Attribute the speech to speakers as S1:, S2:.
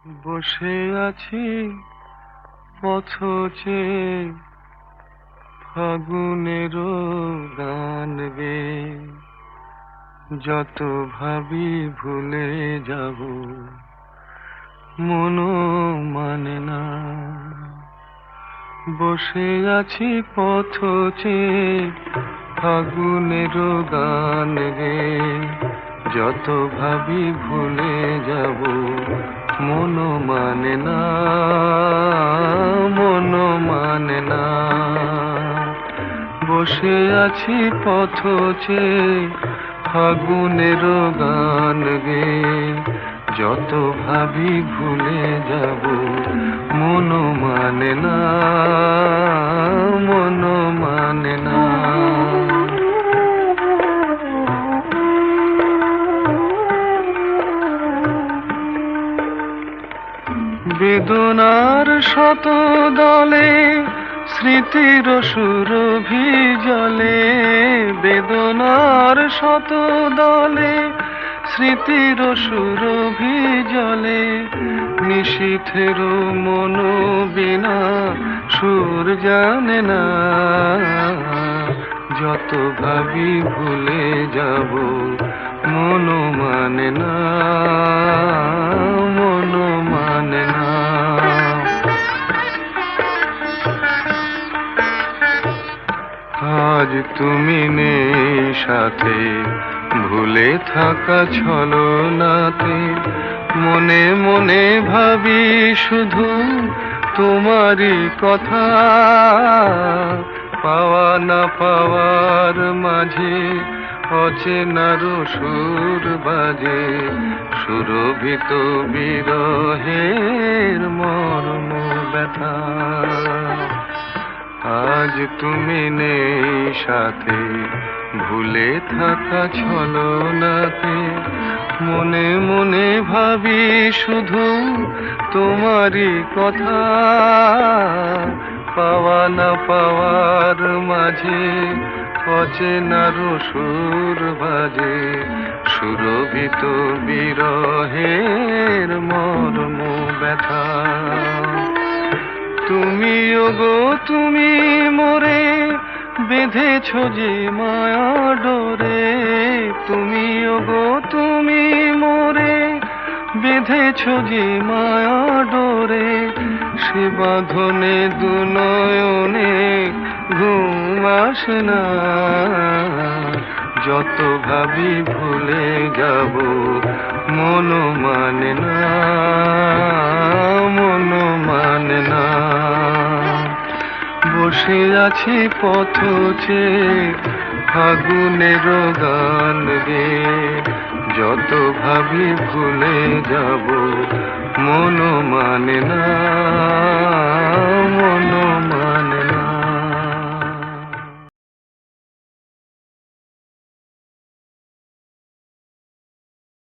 S1: বসে আছি পথ চেয়ে ফাগুনেরও গান গে, যত ভাবি ভুলে যাব মনও মানে না। বসে আছি পথ চেয়ে ফাগুনেরও গান গে, যত ভাবি ভুলে যাব মনও মানে না, মনও মানে না। বসে আছি পথ চেয়ে ফাগুনেরও গান গে, যত ভাবি ভুলে যাব মনও মানে না, মনও মানে না। বেদনার শত দলে স্মৃতির সুরভি জলে, বেদনার শত দলে স্মৃতির সুরভি জলে, নিশীথের মন বিনা সুর জানে না। যত ভাবি ভুলে যাব মনও মানে না, মনও মানে না। আজ তুমি নেই সাথে, ভুলে থাকা ছলনাতে মনে মনে ভাবি শুধু তোমারই কথা। পাওয়া না পাওয়ার মাঝে অচেনার সুর বাজে, সুরভিত বিরহের মর্ম ব্যথা। আজ তুমি নেই সাথে, ভুলে থাকা ছলনাতে মনে মনে ভাবি শুধু তোমারই কথা। পাওয়া না পাওয়ার মাঝে অচেনার সুর বাজে, সুরভিত বিরহের মর্ম ব্যথা। তুমিও গো তুমি মোরে বেঁধেছ যে মায়া ডোরে, তুমিও গো তুমি মোরে বেঁধেছ যে মায়া ডোরে, সে বাঁধনে দুনয়নে ঘুম আসে না। যত ভাবি ভুলে যাব মনও মানে না, মনও মানে না। বসে আছি পথ চেয়ে ফাগুনেরও গান গে, যত ভাবি ভুলে যাব মনও মানে না, মনও মানে না।